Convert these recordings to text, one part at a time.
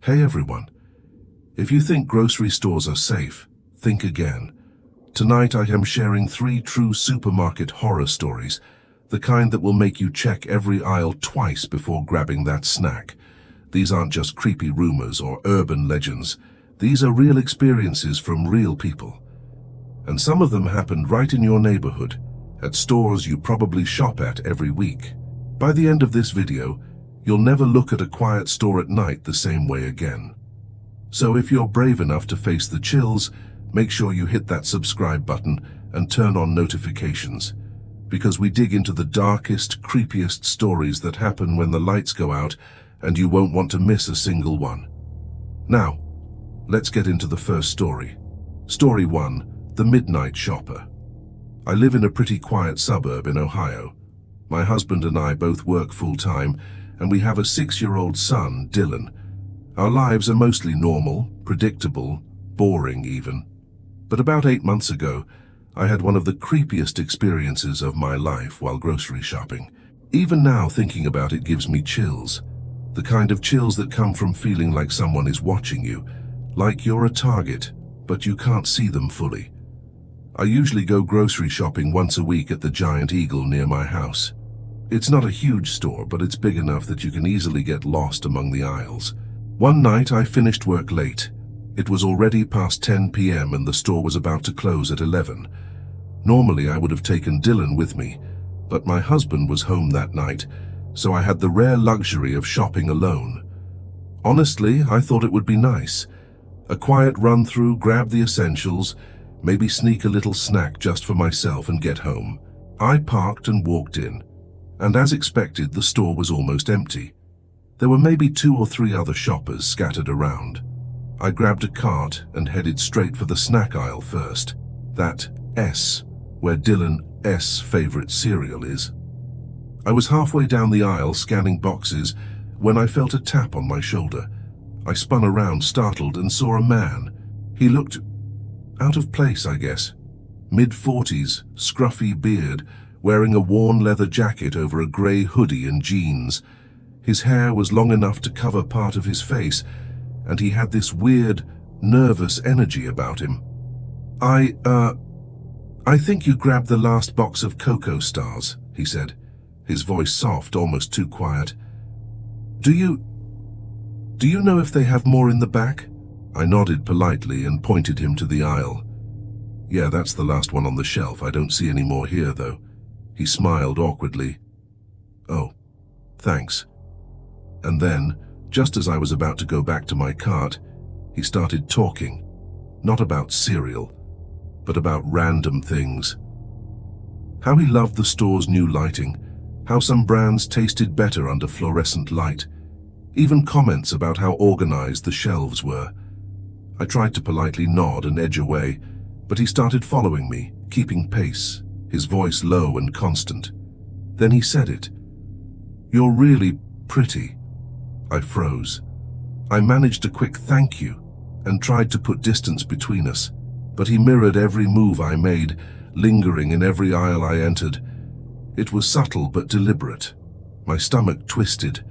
Hey everyone, if you think grocery stores are safe, think again. Tonight I am sharing 3 true supermarket horror stories, the kind that will make you check every aisle twice before grabbing that snack. These aren't just creepy rumors or urban legends. These are real experiences from real people. And some of them happened right in your neighborhood, at stores you probably shop at every week. By the end of this video, you'll never look at a quiet store at night the same way again. So if you're brave enough to face the chills, make sure you hit that subscribe button and turn on notifications, because we dig into the darkest, creepiest stories that happen when the lights go out, and you won't want to miss a single one. Now, let's get into the first story. Story 1, The Midnight Shopper. I live in a pretty quiet suburb in Ohio. My husband and I both work full-time, and we have a 6-year-old son, Dylan. Our lives are mostly normal, predictable, boring even. But about 8 months ago, I had one of the creepiest experiences of my life while grocery shopping. Even now, thinking about it gives me chills. The kind of chills that come from feeling like someone is watching you, like you're a target, but you can't see them fully. I usually go grocery shopping once a week at the Giant Eagle near my house. It's not a huge store, but it's big enough that you can easily get lost among the aisles. One night I finished work late. It was already past 10 p.m. and the store was about to close at 11. Normally I would have taken Dylan with me, but my husband was home that night, so I had the rare luxury of shopping alone. Honestly, I thought it would be nice. A quiet run-through, grab the essentials, maybe sneak a little snack just for myself and get home. I parked and walked in, and as expected, the store was almost empty. There were maybe 2 or 3 other shoppers scattered around. I grabbed a cart and headed straight for the snack aisle first, that S, where Dylan's favorite cereal is. I was halfway down the aisle scanning boxes when I felt a tap on my shoulder. I spun around, startled, and saw a man. He looked out of place, I guess. Mid-40s, scruffy beard, wearing a worn leather jacket over a grey hoodie and jeans. His hair was long enough to cover part of his face, and he had this weird, nervous energy about him. I think you grabbed the last box of Cocoa Stars, he said, his voice soft, almost too quiet. Do you know if they have more in the back? I nodded politely and pointed him to the aisle. Yeah, that's the last one on the shelf. I don't see any more here, though. He smiled awkwardly. Oh, thanks. And then, just as I was about to go back to my cart, he started talking. Not about cereal, but about random things. How he loved the store's new lighting, how some brands tasted better under fluorescent light, even comments about how organized the shelves were. I tried to politely nod and edge away, but he started following me, keeping pace, his voice low and constant. Then he said it. You're really pretty. I froze. I managed a quick thank you and tried to put distance between us, but he mirrored every move I made, lingering in every aisle I entered. It was subtle but deliberate. My stomach twisted.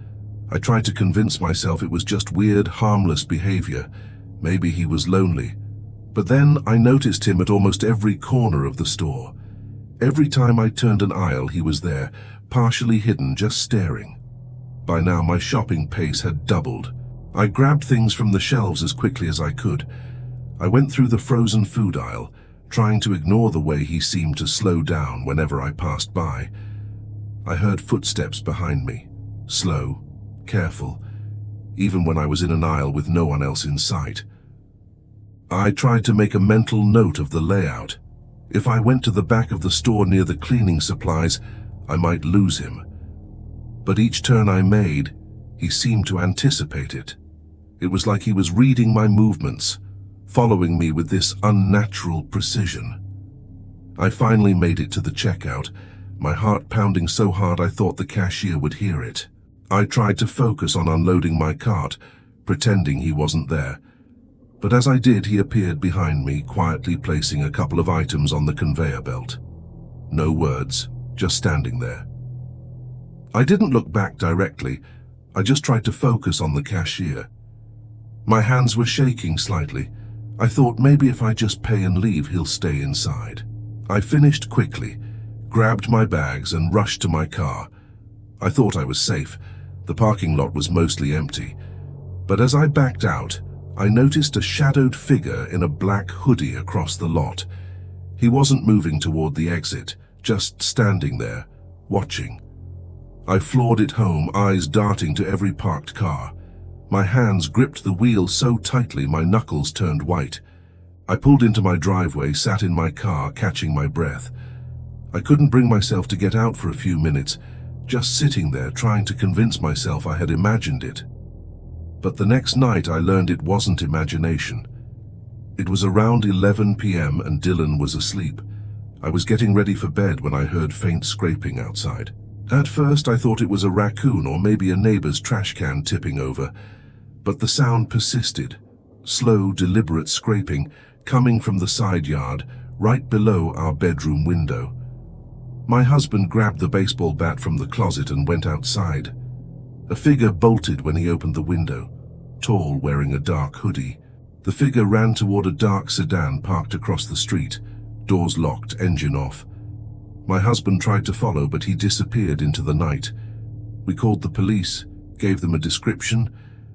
I tried to convince myself it was just weird, harmless behavior. Maybe he was lonely. But then I noticed him at almost every corner of the store. Every time I turned an aisle, he was there, partially hidden, just staring. By now, my shopping pace had doubled. I grabbed things from the shelves as quickly as I could. I went through the frozen food aisle, trying to ignore the way he seemed to slow down whenever I passed by. I heard footsteps behind me, slow, careful, even when I was in an aisle with no one else in sight. I tried to make a mental note of the layout. If I went to the back of the store near the cleaning supplies, I might lose him. But each turn I made, he seemed to anticipate it. It was like he was reading my movements, following me with this unnatural precision. I finally made it to the checkout, my heart pounding so hard I thought the cashier would hear it. I tried to focus on unloading my cart, pretending he wasn't there. But as I did, he appeared behind me, quietly placing a couple of items on the conveyor belt. No words, just standing there. I didn't look back directly. I just tried to focus on the cashier. My hands were shaking slightly. I thought maybe if I just pay and leave, he'll stay inside. I finished quickly, grabbed my bags and rushed to my car. I thought I was safe. The parking lot was mostly empty. But as I backed out, I noticed a shadowed figure in a black hoodie across the lot. He wasn't moving toward the exit, just standing there, watching. I floored it home, eyes darting to every parked car. My hands gripped the wheel so tightly my knuckles turned white. I pulled into my driveway, sat in my car, catching my breath. I couldn't bring myself to get out for a few minutes, just sitting there trying to convince myself I had imagined it. But the next night I learned it wasn't imagination. It was around 11 p.m. and Dylan was asleep. I was getting ready for bed when I heard faint scraping outside. At first I thought it was a raccoon or maybe a neighbor's trash can tipping over, but the sound persisted. Slow, deliberate scraping coming from the side yard, right below our bedroom window. My husband grabbed the baseball bat from the closet and went outside. A figure bolted when he opened the window, tall, wearing a dark hoodie. The figure ran toward a dark sedan parked across the street, doors locked, engine off. My husband tried to follow, but he disappeared into the night. We called the police, gave them a description,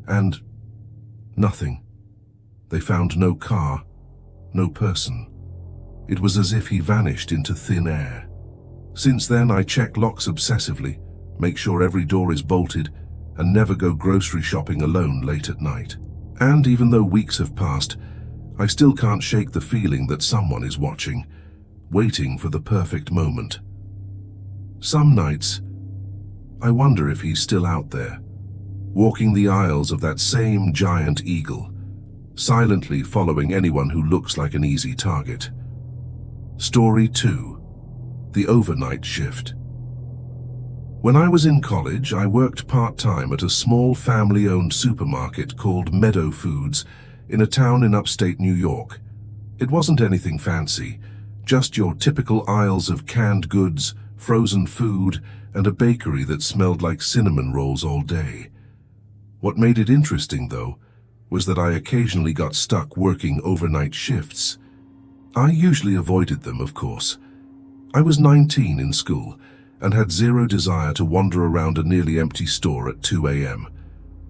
and nothing. They found no car, no person. It was as if he vanished into thin air. Since then, I check locks obsessively, make sure every door is bolted, and never go grocery shopping alone late at night. And even though weeks have passed, I still can't shake the feeling that someone is watching, waiting for the perfect moment. Some nights, I wonder if he's still out there, walking the aisles of that same giant eagle, silently following anyone who looks like an easy target. Story 2. The overnight shift. When I was in college, I worked part-time at a small family-owned supermarket called Meadow Foods in a town in upstate New York. It wasn't anything fancy, just your typical aisles of canned goods, frozen food, and a bakery that smelled like cinnamon rolls all day. What made it interesting, though, was that I occasionally got stuck working overnight shifts. I usually avoided them, of course. I was 19 in school and had zero desire to wander around a nearly empty store at 2 a.m.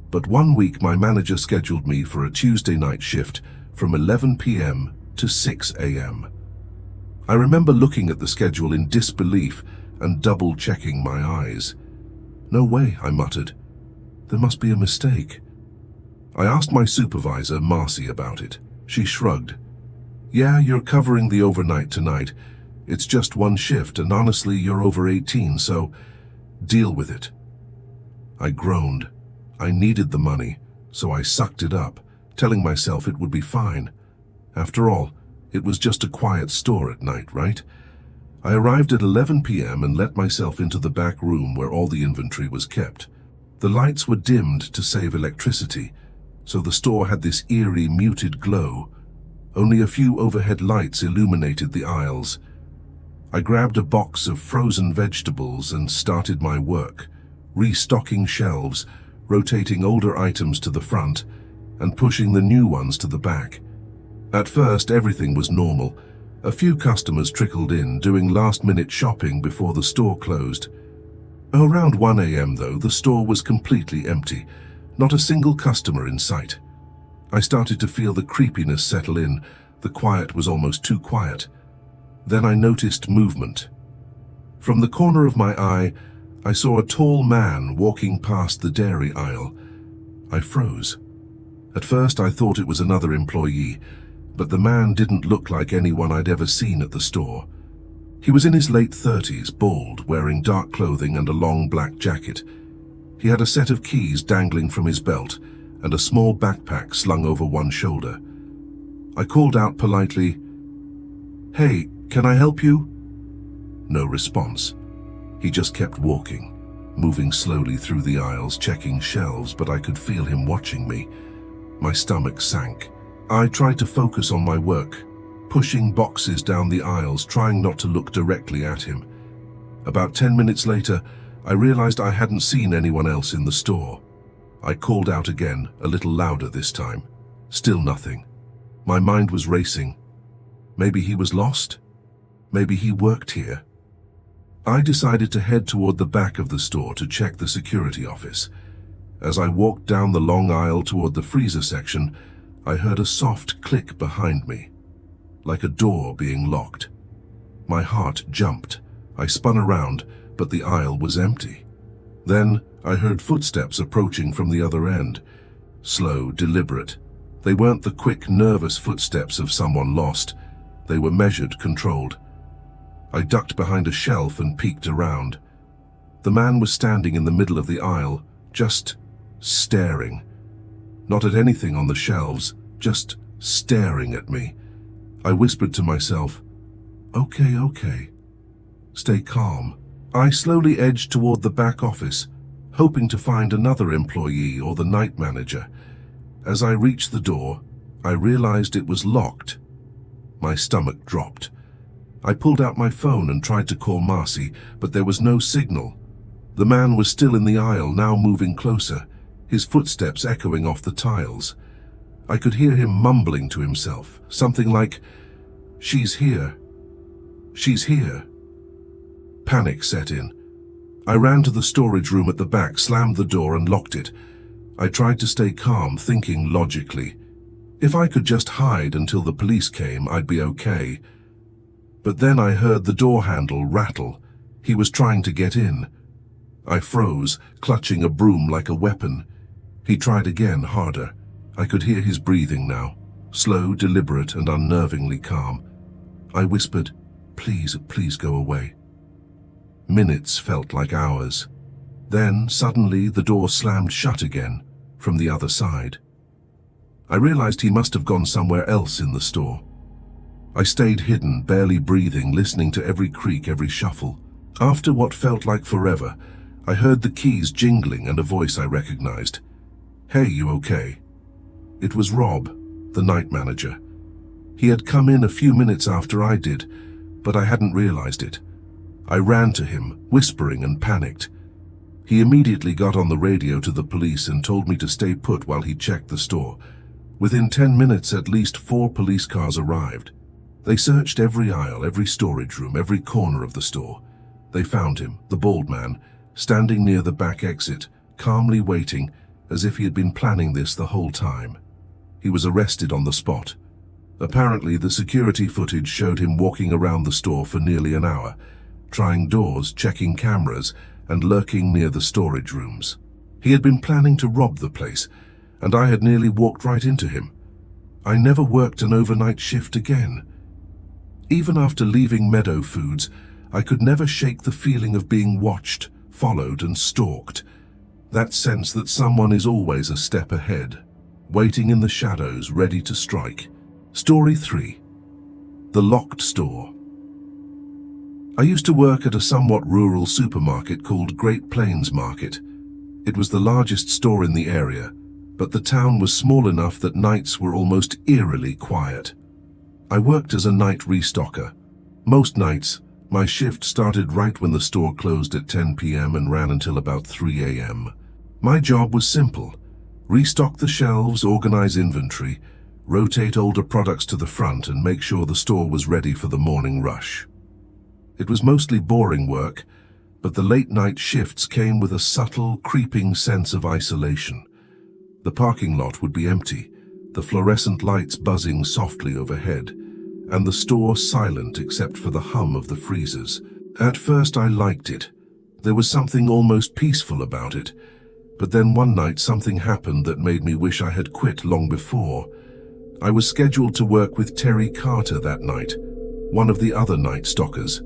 But one week my manager scheduled me for a Tuesday night shift from 11 p.m. to 6 a.m. I remember looking at the schedule in disbelief and double-checking my eyes. "No way," I muttered. "There must be a mistake." I asked my supervisor, Marcy, about it. She shrugged. "Yeah, you're covering the overnight tonight. It's just one shift, and honestly, you're over 18, so deal with it." I groaned. I needed the money, so I sucked it up, telling myself it would be fine. After all, it was just a quiet store at night, right? I arrived at 11 p.m. and let myself into the back room where all the inventory was kept. The lights were dimmed to save electricity, so the store had this eerie, muted glow. Only a few overhead lights illuminated the aisles. I grabbed a box of frozen vegetables and started my work, restocking shelves, rotating older items to the front, and pushing the new ones to the back. At first, everything was normal. A few customers trickled in, doing last-minute shopping before the store closed. Around 1 a.m., though, the store was completely empty, not a single customer in sight. I started to feel the creepiness settle in. The quiet was almost too quiet. Then I noticed movement. From the corner of my eye, I saw a tall man walking past the dairy aisle. I froze. At first I thought it was another employee, but the man didn't look like anyone I'd ever seen at the store. He was in his late 30s, bald, wearing dark clothing and a long black jacket. He had a set of keys dangling from his belt and a small backpack slung over one shoulder. I called out politely, "Hey, can I help you?" No response. He just kept walking, moving slowly through the aisles, checking shelves, but I could feel him watching me. My stomach sank. I tried to focus on my work, pushing boxes down the aisles, trying not to look directly at him. About 10 minutes later, I realized I hadn't seen anyone else in the store. I called out again, a little louder this time. Still nothing. My mind was racing. Maybe he was lost? Maybe he worked here? I decided to head toward the back of the store to check the security office. As I walked down the long aisle toward the freezer section, I heard a soft click behind me, like a door being locked. My heart jumped. I spun around, but the aisle was empty. Then I heard footsteps approaching from the other end. Slow, deliberate. They weren't the quick, nervous footsteps of someone lost. They were measured, controlled. I ducked behind a shelf and peeked around. The man was standing in the middle of the aisle, just staring. Not at anything on the shelves, just staring at me. I whispered to myself, "Okay, okay. Stay calm." I slowly edged toward the back office, hoping to find another employee or the night manager. As I reached the door, I realized it was locked. My stomach dropped. I pulled out my phone and tried to call Marcy, but there was no signal. The man was still in the aisle, now moving closer, his footsteps echoing off the tiles. I could hear him mumbling to himself, something like, "She's here. She's here." Panic set in. I ran to the storage room at the back, slammed the door and locked it. I tried to stay calm, thinking logically. If I could just hide until the police came, I'd be okay. But then I heard the door handle rattle. He was trying to get in. I froze, clutching a broom like a weapon. He tried again, harder. I could hear his breathing now, slow, deliberate, and unnervingly calm. I whispered, "Please, please go away." Minutes felt like hours. Then, suddenly, the door slammed shut again, from the other side. I realized he must have gone somewhere else in the store. I stayed hidden, barely breathing, listening to every creak, every shuffle. After what felt like forever, I heard the keys jingling and a voice I recognized. "Hey, you okay?" It was Rob, the night manager. He had come in a few minutes after I did, but I hadn't realized it. I ran to him, whispering, and panicked. He immediately got on the radio to the police and told me to stay put while he checked the store. Within 10 minutes, at least 4 police cars arrived. They searched every aisle, every storage room, every corner of the store. They found him, the bald man, standing near the back exit, calmly waiting, as if he had been planning this the whole time. He was arrested on the spot. Apparently, the security footage showed him walking around the store for nearly an hour, trying doors, checking cameras, and lurking near the storage rooms. He had been planning to rob the place, and I had nearly walked right into him. I never worked an overnight shift again. Even after leaving Meadow Foods, I could never shake the feeling of being watched, followed, and stalked. That sense that someone is always a step ahead, waiting in the shadows, ready to strike. Story 3. The Locked Store. I used to work at a somewhat rural supermarket called Great Plains Market. It was the largest store in the area, but the town was small enough that nights were almost eerily quiet. I worked as a night restocker. Most nights, my shift started right when the store closed at 10 p.m. and ran until about 3 a.m. My job was simple: restock the shelves, organize inventory, rotate older products to the front, and make sure the store was ready for the morning rush. It was mostly boring work, but the late-night shifts came with a subtle, creeping sense of isolation. The parking lot would be empty, the fluorescent lights buzzing softly overhead, and the store silent except for the hum of the freezers. At first I liked it. There was something almost peaceful about it. But then one night something happened that made me wish I had quit long before. I was scheduled to work with Terry Carter that night, one of the other night stockers.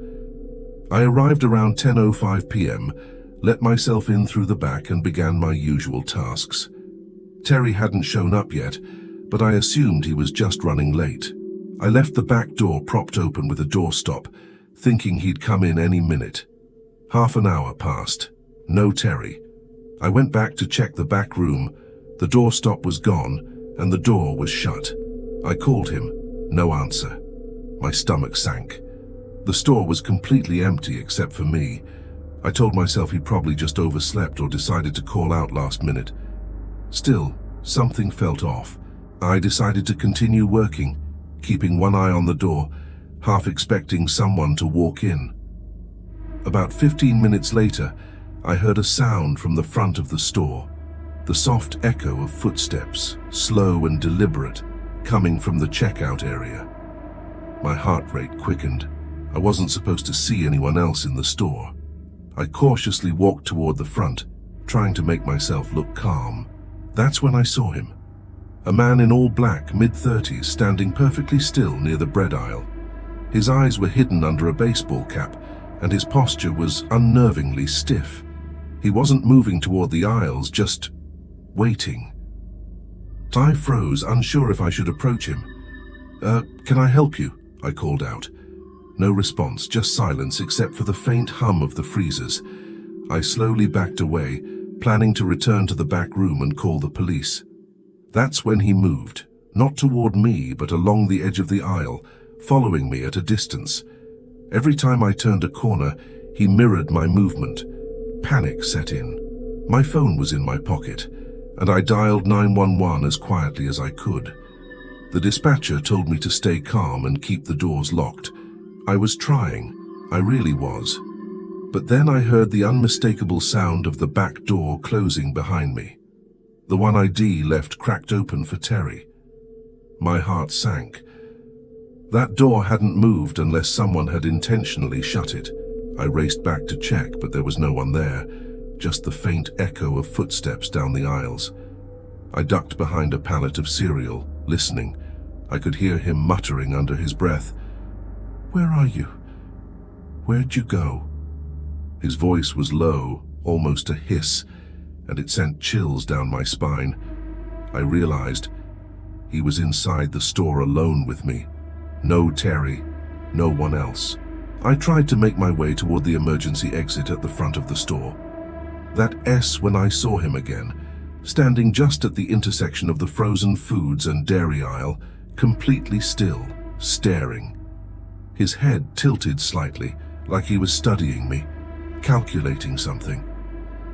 I arrived around 10:05 p.m., let myself in through the back and began my usual tasks. Terry hadn't shown up yet, but I assumed he was just running late. I left the back door propped open with a doorstop, thinking he'd come in any minute. Half an hour passed. No Terry. I went back to check the back room. The doorstop was gone, and the door was shut. I called him. No answer. My stomach sank. The store was completely empty except for me. I told myself he'd probably just overslept or decided to call out last minute. Still, something felt off. I decided to continue working, keeping one eye on the door, half expecting someone to walk in. About 15 minutes later, I heard a sound from the front of the store, the soft echo of footsteps, slow and deliberate, coming from the checkout area. My heart rate quickened. I wasn't supposed to see anyone else in the store. I cautiously walked toward the front, trying to make myself look calm. That's when I saw him. A man in all black, mid-30s, standing perfectly still near the bread aisle. His eyes were hidden under a baseball cap, and his posture was unnervingly stiff. He wasn't moving toward the aisles, just waiting. I froze, unsure if I should approach him. Can I help you?" I called out. No response, just silence except for the faint hum of the freezers. I slowly backed away, planning to return to the back room and call the police. That's when he moved, not toward me but along the edge of the aisle, following me at a distance. Every time I turned a corner, he mirrored my movement. Panic set in. My phone was in my pocket, and I dialed 911 as quietly as I could. The dispatcher told me to stay calm and keep the doors locked. I was trying, I really was. But then I heard the unmistakable sound of the back door closing behind me. The one ID left cracked open for Terry. My heart sank. That door hadn't moved unless someone had intentionally shut it. I raced back to check, but there was no one there, just the faint echo of footsteps down the aisles. I ducked behind a pallet of cereal, listening. I could hear him muttering under his breath, "Where are you? Where'd you go?" His voice was low, almost a hiss, and it sent chills down my spine. I realized he was inside the store alone with me. No Terry, no one else. I tried to make my way toward the emergency exit at the front of the store. That S when I saw him again, standing just at the intersection of the frozen foods and dairy aisle, completely still, staring. His head tilted slightly, like he was studying me, calculating something.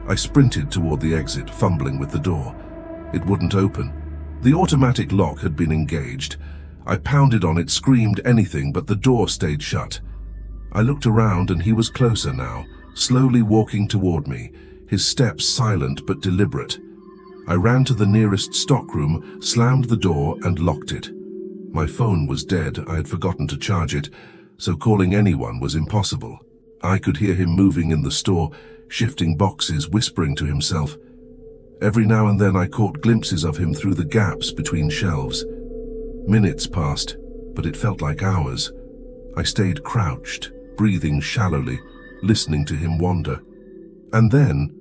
I sprinted toward the exit, fumbling with the door. It wouldn't open. The automatic lock had been engaged. I pounded on it, screamed anything, but the door stayed shut. I looked around and he was closer now, slowly walking toward me, his steps silent but deliberate. I ran to the nearest stockroom, slammed the door and locked it. My phone was dead. I had forgotten to charge it, so calling anyone was impossible. I could hear him moving in the store, shifting boxes, whispering to himself. Every now and then I caught glimpses of him through the gaps between shelves. Minutes passed, but it felt like hours. I stayed crouched, breathing shallowly, listening to him wander. And then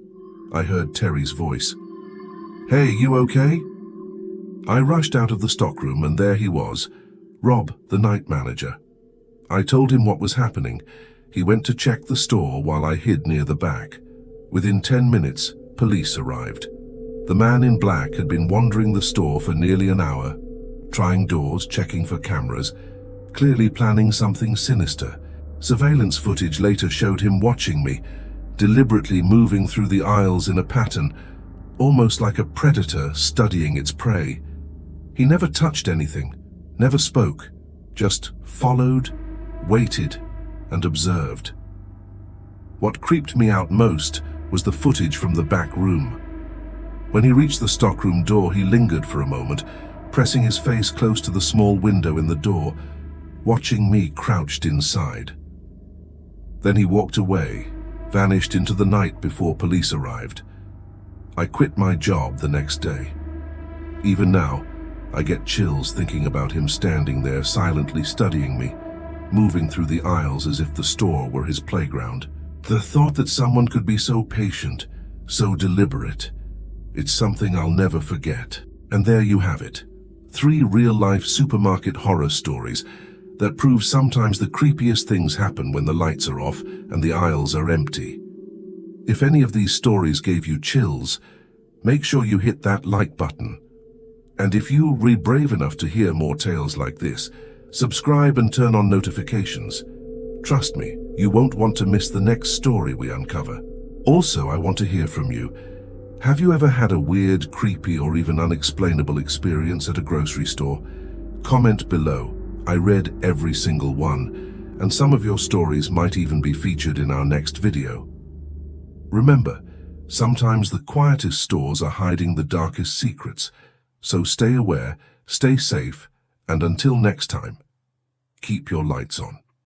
I heard Terry's voice. "Hey, you okay?" I rushed out of the stockroom and there he was, Rob, the night manager. I told him what was happening. He went to check the store while I hid near the back. Within 10 minutes, police arrived. The man in black had been wandering the store for nearly an hour, trying doors, checking for cameras, clearly planning something sinister. Surveillance footage later showed him watching me, deliberately moving through the aisles in a pattern, almost like a predator studying its prey. He never touched anything, never spoke, just followed, waited, and observed. What creeped me out most was the footage from the back room. When he reached the stockroom door, he lingered for a moment, pressing his face close to the small window in the door, watching me crouched inside. Then he walked away, vanished into the night before police arrived. I quit my job the next day. Even now, I get chills thinking about him standing there silently studying me, moving through the aisles as if the store were his playground. The thought that someone could be so patient, so deliberate, it's something I'll never forget. And there you have it. 3 real-life supermarket horror stories that prove sometimes the creepiest things happen when the lights are off and the aisles are empty. If any of these stories gave you chills, make sure you hit that like button. And if you were brave enough to hear more tales like this, subscribe and turn on notifications. Trust me, you won't want to miss the next story we uncover. Also, I want to hear from you. Have you ever had a weird, creepy, or even unexplainable experience at a grocery store? Comment below. I read every single one, and some of your stories might even be featured in our next video. Remember, sometimes the quietest stores are hiding the darkest secrets, so stay aware, stay safe, and until next time, keep your lights on.